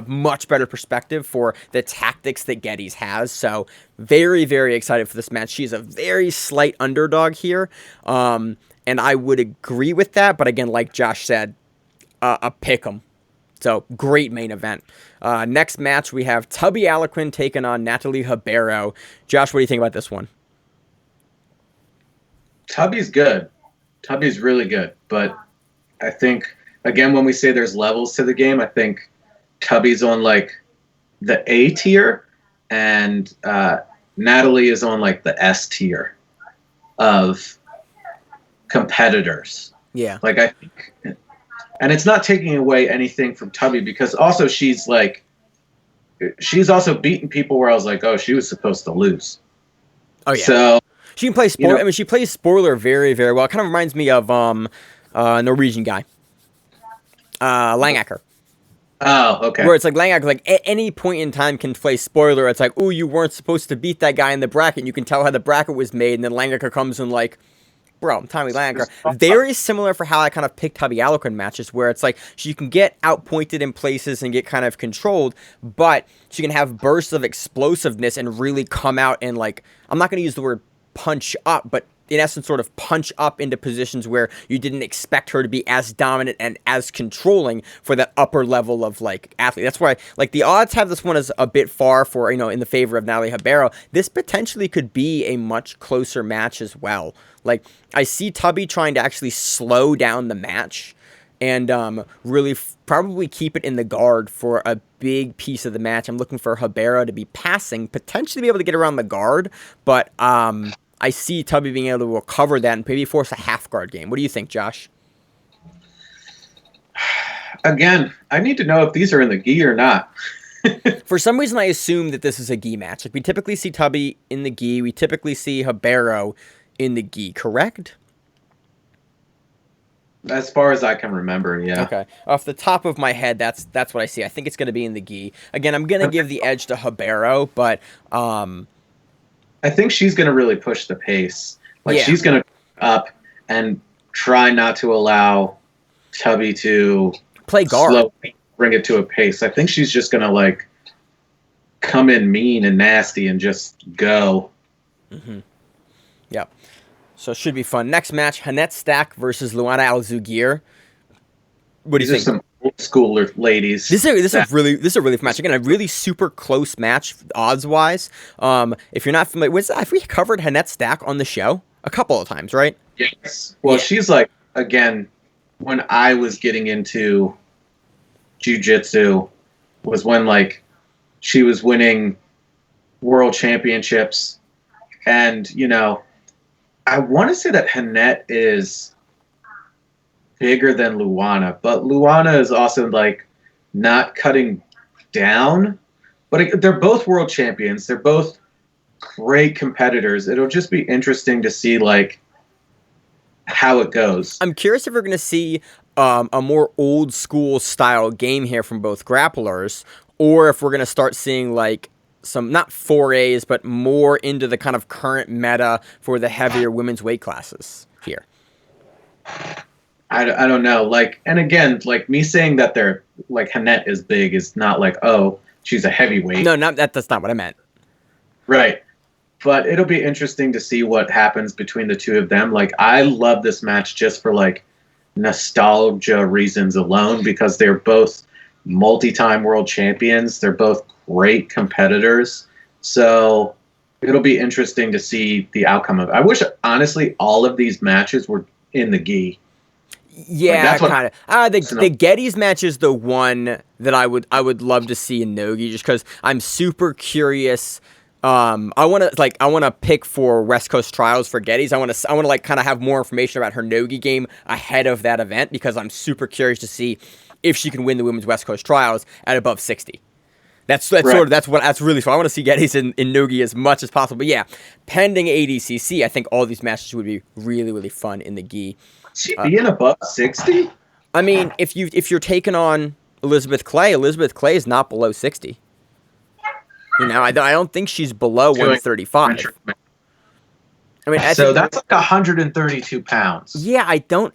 much better perspective for the tactics that Guedes has. So very, very excited for this match. She's a very slight underdog here. And I would agree with that. But again, like Josh said, a pick 'em. So great main event. Next match, we have Tubby Alequin taking on Nathalie Ribeiro. Josh, what do you think about this one? Tubby's good. Tubby's really good. But I think, again, when we say there's levels to the game, I think Tubby's on like the A tier, and Nathalie is on like the S tier of competitors. Yeah. Like I think, and it's not taking away anything from Tubby, because also she's also beaten people where I was like, oh, she was supposed to lose. Oh yeah. So she can play spoiler. I mean, she plays spoiler very, very well. It kind of reminds me of Norwegian guy, Langaker. Oh, okay. Where it's like Langaker, like at any point in time can play spoiler. It's like, oh, you weren't supposed to beat that guy in the bracket. You can tell how the bracket was made, and then Langaker comes and like, bro, I'm Tommy Langaker. Very similar for how I kind of picked Tubby Alequin matches, where it's like she can get outpointed in places and get kind of controlled, but she can have bursts of explosiveness and really come out and like, I'm not going to use the word punch up, but in essence, sort of punch up into positions where you didn't expect her to be as dominant and as controlling for that upper level of like athlete. That's why like the odds have this one as a bit far for, in the favor of Nathalie Ribeiro. This potentially could be a much closer match as well. Like I see Tubby trying to actually slow down the match and really probably keep it in the guard for a big piece of the match. I'm looking for Ribeiro to be passing, potentially be able to get around the guard, but I see Tubby being able to recover that and maybe force a half guard game. What do you think, Josh? Again, I need to know if these are in the gi or not. For some reason, I assume that this is a gi match. Like we typically see Tubby in the gi. We typically see Ribeiro in the gi, correct? As far as I can remember, yeah. Okay. Off the top of my head, that's what I see. I think it's going to be in the gi. Again, I'm going to give the edge to Ribeiro, but I think she's going to really push the pace. Like she's going to up and try not to allow Tubby to play guard, slowly bring it to a pace. I think she's just going to like come in mean and nasty and just go. Mm-hmm. Yep. So it should be fun. Next match, Hannette Staack versus Luanna Alzuguir. What do you think? Some old schooler ladies. This is a really fun match. Again, a really super close match odds wise. If you're not familiar, have we covered Hannette Staack on the show a couple of times, right? Yes. Well, she's like, again, when I was getting into jiu-jitsu was when like she was winning world championships, and I want to say that Hannette is bigger than Luanna, but Luanna is also like not cutting down, but they're both world champions. They're both great competitors. It'll just be interesting to see like how it goes. I'm curious if we're going to see a more old school style game here from both grapplers, or if we're going to start seeing like some, not forays, but more into the kind of current meta for the heavier women's weight classes here. I don't know. Like, and again, like me saying that they're like Hannette is big is not like, oh, she's a heavyweight. No, that's not what I meant. Right. But it'll be interesting to see what happens between the two of them. Like, I love this match just for like nostalgia reasons alone, because they're both multi-time world champions. They're both great competitors. So it'll be interesting to see the outcome of it. I wish, honestly, all of these matches were in the gi. Yeah, like kind of. The Guedes match is the one that I would love to see in no-gi, just because I'm super curious. I want to pick for West Coast Trials for Guedes. I want to like kind of have more information about her no-gi game ahead of that event, because I'm super curious to see if she can win the women's West Coast Trials at above 60. That's right. That's really fun. I want to see Guedes in no-gi as much as possible. But yeah, pending ADCC, I think all these matches would be really, really fun in the gi. She being above 60? I mean, if you're taking on Elizabeth Clay is not below 60. You know, I don't think she's below 135. I mean, so that's like 132 pounds. Yeah, I don't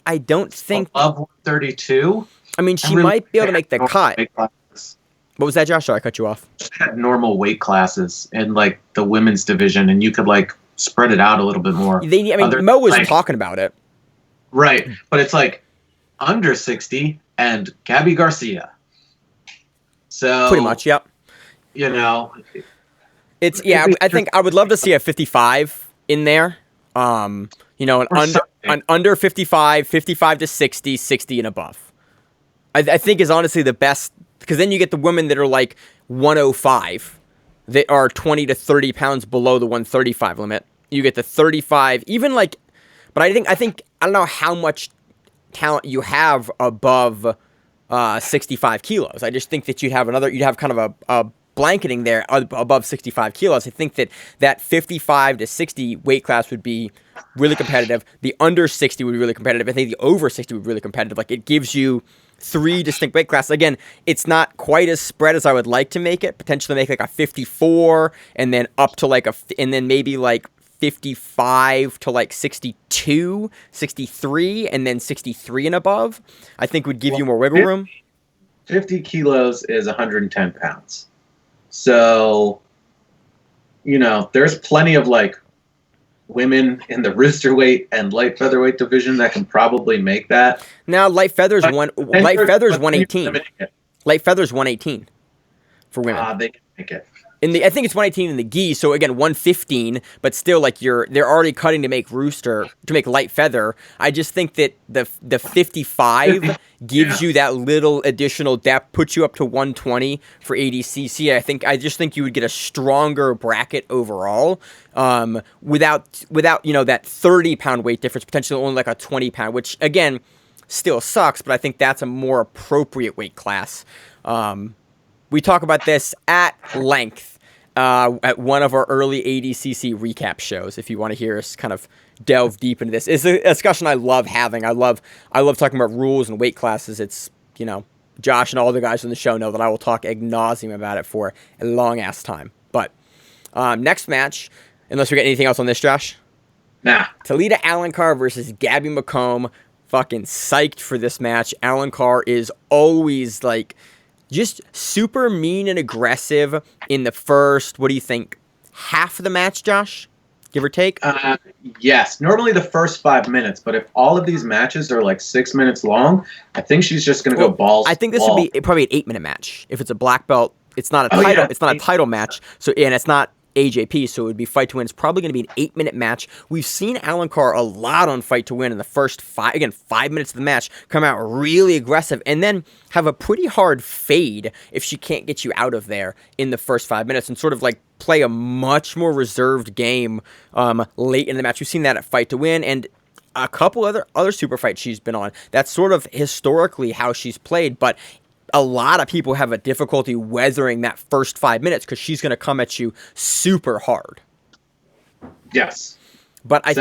think above 132. I mean, she might be able to make the cut. What was that, Josh? Sorry, I cut you off. She had normal weight classes in like the women's division, and you could like spread it out a little bit more. Mo was talking about it. Right, but it's like under 60 and Gabby Garcia. So pretty much, yep. You know, it's I think I would love to see a 55 in there. You know, an under 55 to 60, 60 and above. I think is honestly the best, because then you get the women that are like 105 that are 20 to 30 pounds below the 135 limit. You get the 35, even like, but I think I don't know how much talent you have above 65 kilos. I just think that you'd have kind of a blanketing there above 65 kilos. I think that 55 to 60 weight class would be really competitive. The under 60 would be really competitive. I think the over 60 would be really competitive. Like, it gives you 3 distinct weight classes. Again, it's not quite as spread as I would like to make it. Potentially make like a 54 and then up to like and then maybe like 55 to like 62, 63, and then 63 and above, I think would give you more wiggle room. 50 kilos is 110 pounds. So, you know, there's plenty of like women in the roosterweight and light featherweight division that can probably make that. Now, light feathers 118. Light feathers 118 for women. They can make it. I think it's 118 in the gi, so again 115, but still like they're already cutting to make light feather. I just think that the 55 gives you that little additional depth, puts you up to 120 for ADCC. I just think you would get a stronger bracket overall, without you know that 30-pound weight difference, potentially only like a 20-pound, which again still sucks, but I think that's a more appropriate weight class. We talk about this at length at one of our early ADCC recap shows. If you want to hear us kind of delve deep into this, it's a discussion I love having. I love talking about rules and weight classes. It's, you know, Josh and all the guys on the show know that I will talk ad nauseum about it for a long ass time. But next match, unless we get anything else on this, Josh. Nah. Talita Alencar versus Gabby Mc Comb. Fucking psyched for this match. Alencar is always like just super mean and aggressive in the first, what do you think, half of the match, Josh? Give or take? Yes. Normally the first 5 minutes, but if all of these matches are like 6 minutes long, I think she's just going to go balls. I think this would be probably an 8-minute match. If it's a black belt, it's not a title. Yeah. It's not a title match. So, and it's not AJP, so it would be Fight to Win. It's probably going to be an 8-minute match. We've seen Alencar a lot on Fight to Win in the first 5 minutes of the match, come out really aggressive, and then have a pretty hard fade if she can't get you out of there in the first 5 minutes, and sort of like play a much more reserved game late in the match. We've seen that at Fight to Win, and a couple other super fights she's been on. That's sort of historically how she's played, but a lot of people have a difficulty weathering that first 5 minutes because she's going to come at you super hard. Yes. But I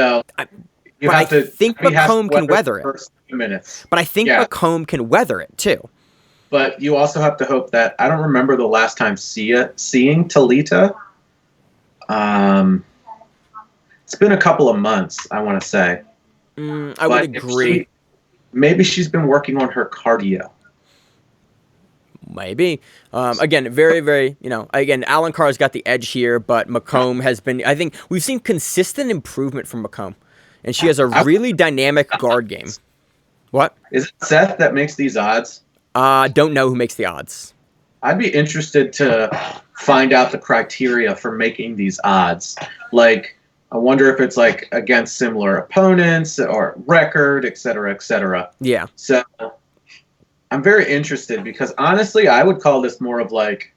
think Mc Comb can weather it. First few minutes. But I think Mc Comb can weather it too. But you also have to hope that I don't remember the last time seeing Talita. It's been a couple of months, I want to say. I would agree. Maybe she's been working on her cardio. Maybe. Again, very, very, again, Alencar's got the edge here, but Mc Comb has been, I think we've seen consistent improvement from Mc Comb. And she has a really dynamic guard game. What? Is it Seth that makes these odds? Don't know who makes the odds. I'd be interested to find out the criteria for making these odds. Like, I wonder if it's like against similar opponents or record, et cetera, et cetera. Yeah. So I'm very interested because honestly, I would call this more of like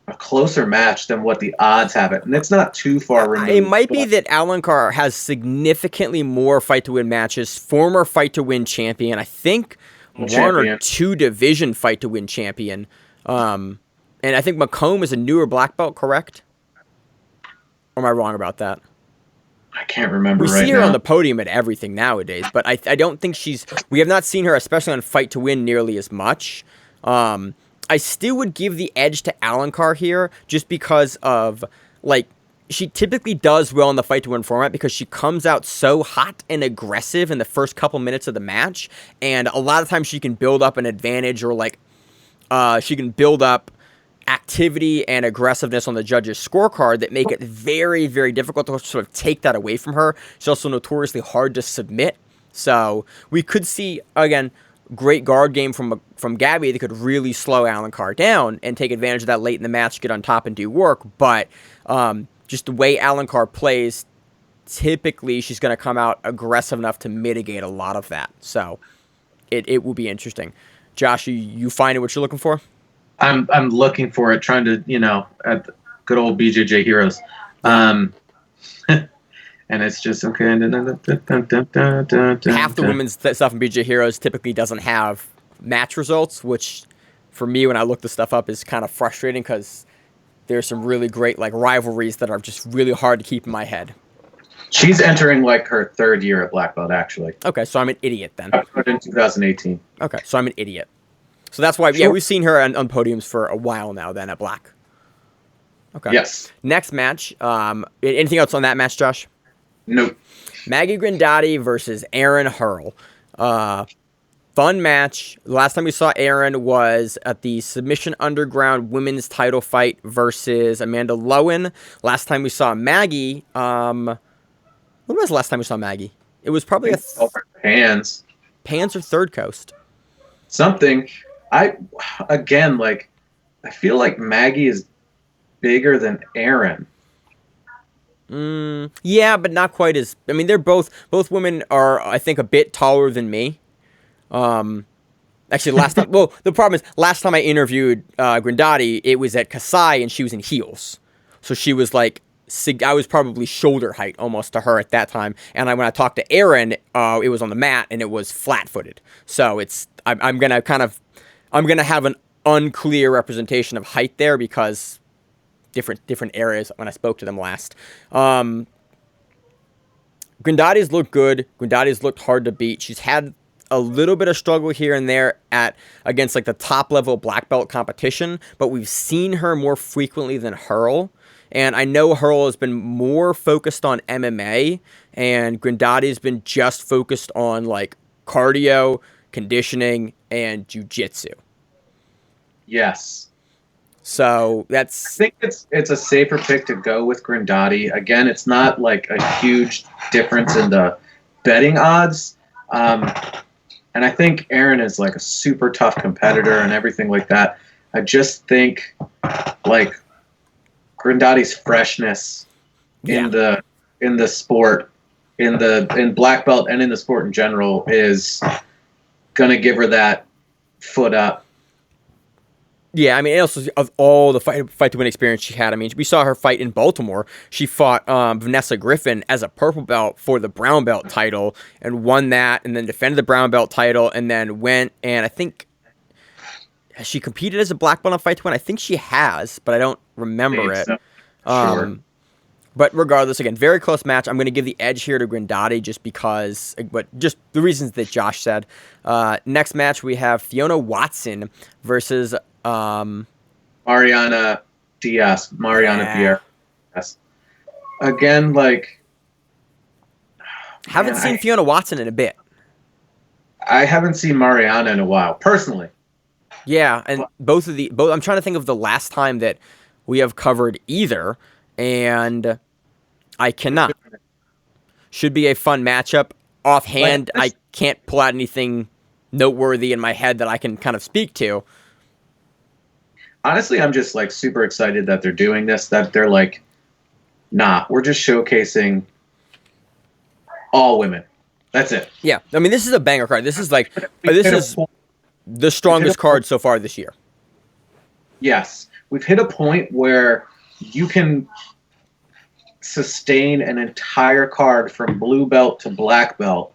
a closer match than what the odds have it. And it's not too far removed. It might be that Alencar has significantly more fight to win matches, former fight to win champion. I think one or two division fight to win champion. And I think Mc Comb is a newer black belt, correct? Or am I wrong about that? I can't remember right now. We see her on the podium at everything nowadays, but I don't think we have not seen her, especially on fight to win, nearly as much. I still would give the edge to Alencar here just because of, like, she typically does well in the fight to win format because she comes out so hot and aggressive in the first couple minutes of the match, and a lot of times she can build up an advantage or, like, she can build up activity and aggressiveness on the judges' scorecard that make it very, very difficult to sort of take that away from her. She's also notoriously hard to submit. So we could see, again, great guard game from Gabby that could really slow Alencar down and take advantage of that late in the match, get on top and do work. But just the way Alencar plays, typically she's going to come out aggressive enough to mitigate a lot of that. So it will be interesting. Josh, you finding what you're looking for? I'm looking for it, trying to, at the good old BJJ Heroes. And it's just, okay. Half the women's stuff in BJJ Heroes typically doesn't have match results, which for me, when I look this stuff up, is kind of frustrating because there's some really great like rivalries that are just really hard to keep in my head. She's entering like her third year at black belt, actually. Okay, so I'm an idiot then. I put in 2018. Okay, so I'm an idiot. So that's why, yeah, we've seen her on podiums for a while now then at black. Okay. Yes. Next match. Anything else on that match, Josh? Nope. Maggie Grandati versus Erin Hurl. Fun match. The last time we saw Erin was at the Submission Underground women's title fight versus Amanda Lowen. Last time we saw Maggie, when was the last time we saw Maggie? It was probably Pans or Third Coast. Something. I feel like Maggie is bigger than Erin. Yeah, but not quite as. I mean, they're both women are, I think, a bit taller than me. Actually, last time. Well, the problem is, last time I interviewed Grandati, it was at Kasai, and she was in heels, so she was like, I was probably shoulder height almost to her at that time. And when I talked to Erin, it was on the mat, and it was flat-footed. So I'm gonna have an unclear representation of height there because different areas when I spoke to them last. Grandati's looked good. Grandati's looked hard to beat. She's had a little bit of struggle here and there against like the top level black belt competition, but we've seen her more frequently than Hurl. And I know Hurl has been more focused on MMA, and Grandati's been just focused on like cardio, conditioning, and jiu-jitsu. Yes. So I think it's a safer pick to go with Grandati. Again, it's not like a huge difference in the betting odds. And I think Erin is like a super tough competitor and everything like that. I just think like Grandati's freshness in the sport, in black belt and in the sport in general is gonna give her that foot up. Yeah, I mean, also of all the fight to win experience she had, I mean, we saw her fight in Baltimore. She fought Vanessa Griffin as a purple belt for the brown belt title and won that, and then defended the brown belt title, and then went and I think has she competed as a black belt on fight to win? I think she has, but I don't remember it. So. Sure. But regardless, again, very close match. I'm going to give the edge here to Grindati just because, but just the reasons that Josh said. Next match, we have Fiona Watson versus Mariana Vieira. Yes. Again, like... Haven't seen Fiona Watson in a bit. I haven't seen Mariana in a while, personally. Yeah, and both. I'm trying to think of the last time that we have covered either, and I cannot. Should be a fun matchup. Offhand, I can't pull out anything noteworthy in my head that I can kind of speak to. Honestly, I'm just like super excited that they're doing this, that they're like, nah, we're just showcasing all women. That's it. Yeah, I mean, this is a banger card. This is like, this is the strongest card so far this year. Yes. We've hit a point where you can sustain an entire card from blue belt to black belt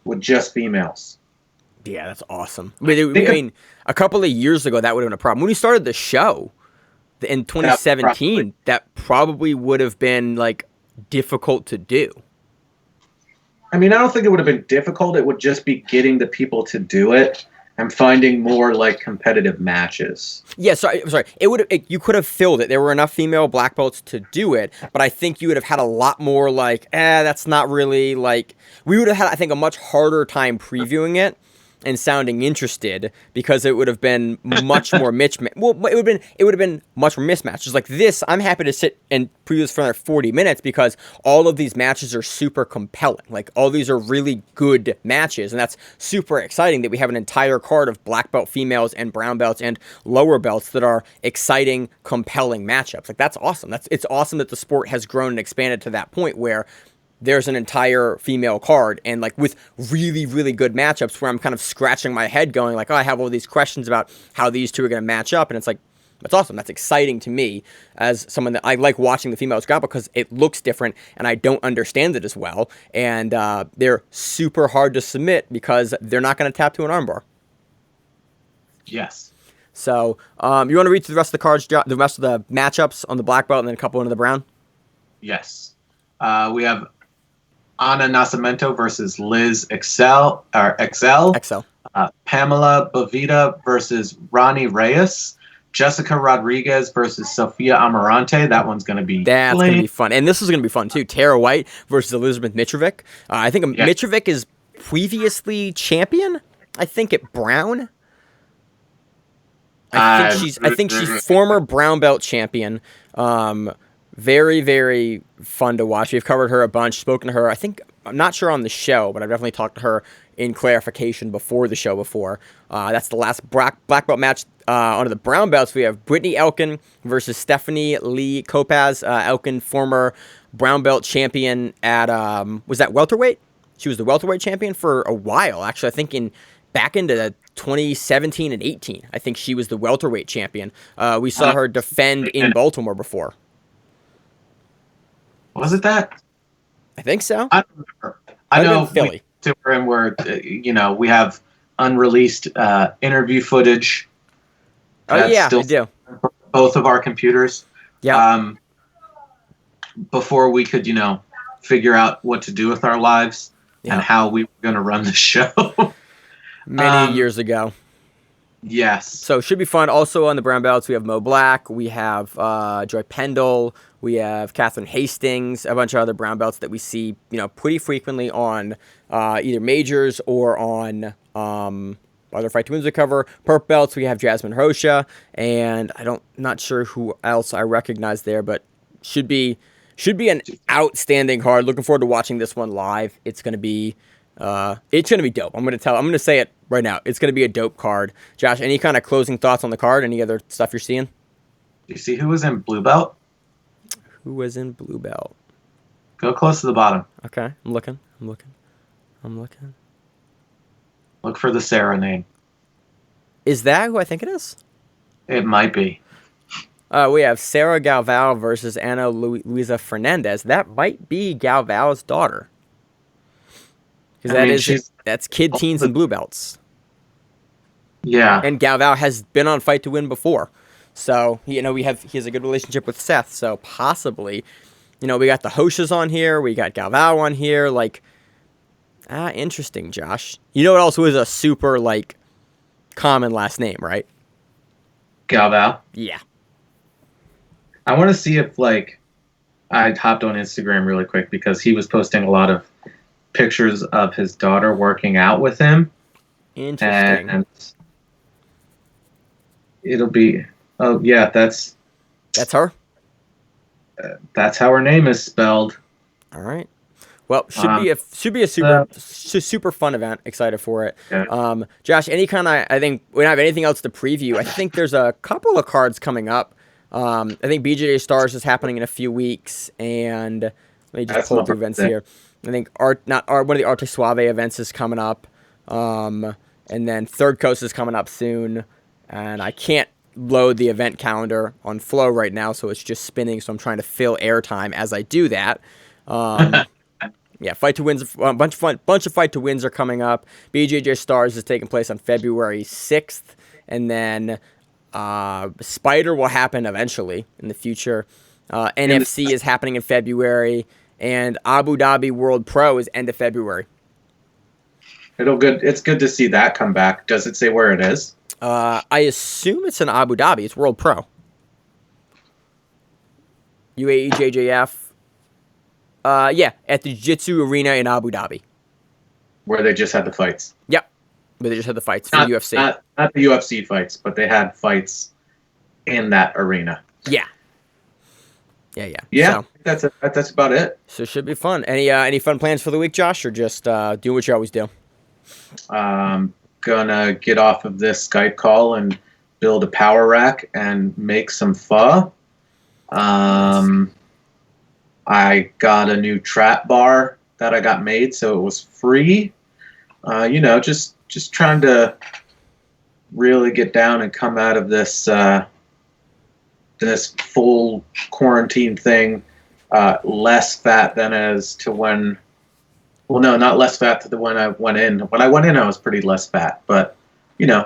with just females. Yeah, that's awesome. I mean, a couple of years ago, that would have been a problem. When we started the show in 2017, that probably would have been like difficult to do. I mean, I don't think it would have been difficult. It would just be getting the people to do it and finding more like competitive matches. Yeah, sorry. You could have filled it. There were enough female black belts to do it, but I think you would have had a lot more like, that's not really like. We would have had, I think, a much harder time previewing it and sounding interested because it would have been much more it would have been much more mismatches. Like this, I'm happy to sit and preview this for another 40 minutes because all of these matches are super compelling. Like all these are really good matches, and that's super exciting that we have an entire card of black belt females and brown belts and lower belts that are exciting, compelling matchups. Like that's awesome. It's awesome that the sport has grown and expanded to that point where there's an entire female card and like with really, really good matchups where I'm kind of scratching my head going like, oh, I have all these questions about how these two are going to match up. And it's like, that's awesome. That's exciting to me as someone that I like watching the females grapple because it looks different and I don't understand it as well. And they're super hard to submit because they're not going to tap to an armbar. Yes. So you want to read through the rest of the cards, the rest of the matchups on the black belt and then a couple into the brown? Yes. We have Ana Nascimento versus Liz Excel. Pamela Bovita versus Ronnie Reyes. Jessica Rodriguez versus Sofia Amarante. That one's going to be That's going to be fun. And this is going to be fun, too. Tara White versus Elizabeth Mitrovic. I think Mitrovic is previously champion. I think at Brown. I think she's former brown belt champion. Very, very fun to watch. We've covered her a bunch, spoken to her. I'm not sure on the show, but I've definitely talked to her in clarification before the show before. That's the last black belt match. Under the brown belts, we have Brittany Elkin versus Stephanie Lee Kopaz. Elkin, former brown belt champion at, was that welterweight? She was the welterweight champion for a while, actually. I think back into 2017 and 18. I think she was the welterweight champion. We saw her defend in Baltimore before. Was it that? I think so. I don't remember. I know Philly. We have unreleased interview footage. Oh yeah, I do. Both of our computers. Yeah. Before we could, figure out what to do with our lives and how we were going to run the show. Many years ago. Yes. So it should be fun. Also on the brown belts, we have Mo Black, we have Joy Pendle, we have Catherine Hastings, a bunch of other brown belts that we see, pretty frequently on either majors or on other Fight to Wins we cover. Purple belts, we have Jasmine Rocha, and not sure who else I recognize there, but should be an outstanding card. Looking forward to watching this one live. It's gonna be dope. I'm gonna say it right now. It's gonna be a dope card. Josh, any kind of closing thoughts on the card? Any other stuff you're seeing? Do you see who was in blue belt? Who was in blue belt? Go close to the bottom. Okay, I'm looking. Look for the Sarah name. Is that who I think it is? It might be. We have Sarah Galvao versus Ana Luisa Fernandez. That might be Galvao's daughter. Because that's kid teens and blue belts. Yeah. And Galvao has been on Fight to Win before. So, he has a good relationship with Seth. So, possibly we got the Hoshas on here. We got Galvao on here. Like, interesting, Josh. You know what also is a super, like, common last name, right? Galvao. Yeah. I want to see if, like, I hopped on Instagram really quick because he was posting a lot of pictures of his daughter working out with him. Interesting. And it'll be, oh, yeah, that's her? That's how her name is spelled. All right. Well, should be a super fun event. Excited for it. Yeah. Josh, I think we don't have anything else to preview. I think there's a couple of cards coming up. I think BJJ Stars is happening in a few weeks, and let me just pull up the events here. I think one of the Arte Suave events is coming up, and then Third Coast is coming up soon, and I can't load the event calendar on Flow right now, so it's just spinning, so I'm trying to fill airtime as I do that. Yeah, Fight to Wins, a bunch of Fight to Wins are coming up. BJJ Stars is taking place on February 6th, and then Spider will happen eventually in the future. NFC is happening in February, and Abu Dhabi World Pro is end of February. It's good to see that come back. Does it say where it is? I assume it's in Abu Dhabi. It's World Pro. UAE JJF. Yeah, at the Jiu-Jitsu Arena in Abu Dhabi. Where they just had the fights. Yep. Where they just had the fights for UFC. Not the UFC fights, but they had fights in that arena. Yeah. Yeah, so, that's about it. So it should be fun. Any fun plans for the week, Josh, or just do what you always do? Gonna get off of this Skype call and build a power rack and make some pho. I got a new trap bar that I got made, so it was free. Just trying to really get down and come out of this this full quarantine thing less fat than as to when. Well, no, not less fat than when I went in. When I went in, I was pretty less fat, but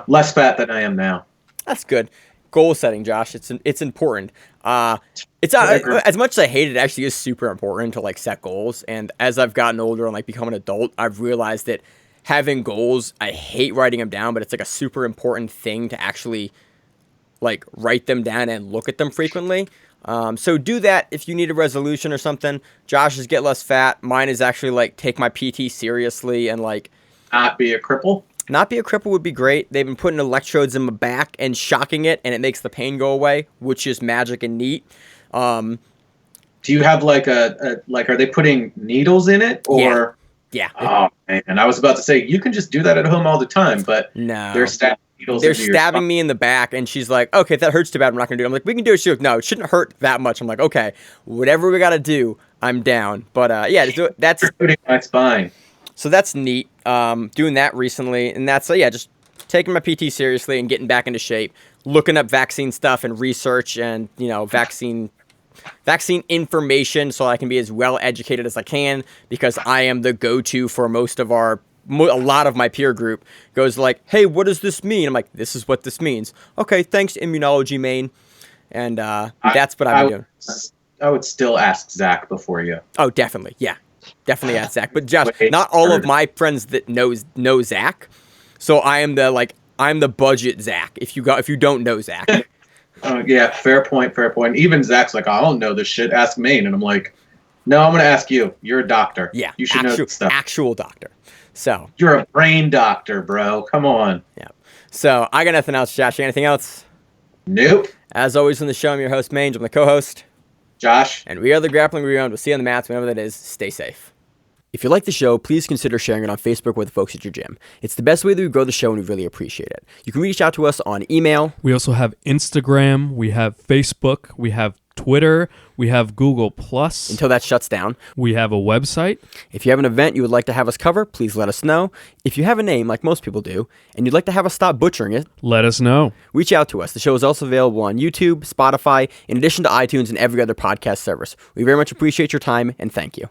less fat than I am now. That's good. Goal setting, Josh. It's important. It's as much as I hate it, it actually is super important to like set goals. And as I've gotten older and like become an adult, I've realized that having goals, I hate writing them down, but it's like a super important thing to actually like write them down and look at them frequently. So do that if you need a resolution or something. Josh's get less fat. Mine is actually like take my PT seriously and like not be a cripple. Not be a cripple would be great. They've been putting electrodes in my back and shocking it, and it makes the pain go away, which is magic and neat. Do you have like are they putting needles in it or? Yeah. Oh man, I was about to say you can just do that at home all the time, but no, they're stabbing needles. They're stabbing me in the back, and she's like, "Okay, if that hurts too bad, I'm not gonna do it." I'm like, "We can do it." She's like, "No, it shouldn't hurt that much." I'm like, "Okay, whatever we gotta do, I'm down." But yeah, just do it. That's hurting my spine. So that's neat. Doing that recently, and that's just taking my PT seriously and getting back into shape, looking up vaccine stuff and research and vaccine information so I can be as well educated as I can, because I am the go-to for a lot of my peer group goes like, "Hey, what does this mean?" I'm like, "This is what this means." Okay, thanks, Immunology Maine. And that's what I've been doing. I would still ask Zach before you. Oh, definitely. Yeah. Definitely ask Zach. But Josh, not all of my friends that know Zach. So I'm the budget Zach if you don't know Zach. Yeah, fair point. Even Zach's like, "I don't know this shit. Ask Maine." And I'm like, "No, I'm gonna ask you. You're a doctor. Yeah, you should know this stuff. Actual doctor. So you're a brain doctor, bro. Come on." Yeah. So I got nothing else, Josh. You got anything else? Nope. As always on the show, I'm your host, Mange. I'm the co-host, Josh. And we are the Grappling Rewind. We'll see you on the mats whenever that is. Stay safe. If you like the show, please consider sharing it on Facebook with the folks at your gym. It's the best way that we grow the show, and we really appreciate it. You can reach out to us on email. We also have Instagram. We have Facebook. We have Twitter. We have Google+. Until that shuts down. We have a website. If you have an event you would like to have us cover, please let us know. If you have a name, like most people do, and you'd like to have us stop butchering it, let us know. Reach out to us. The show is also available on YouTube, Spotify, in addition to iTunes and every other podcast service. We very much appreciate your time, and thank you.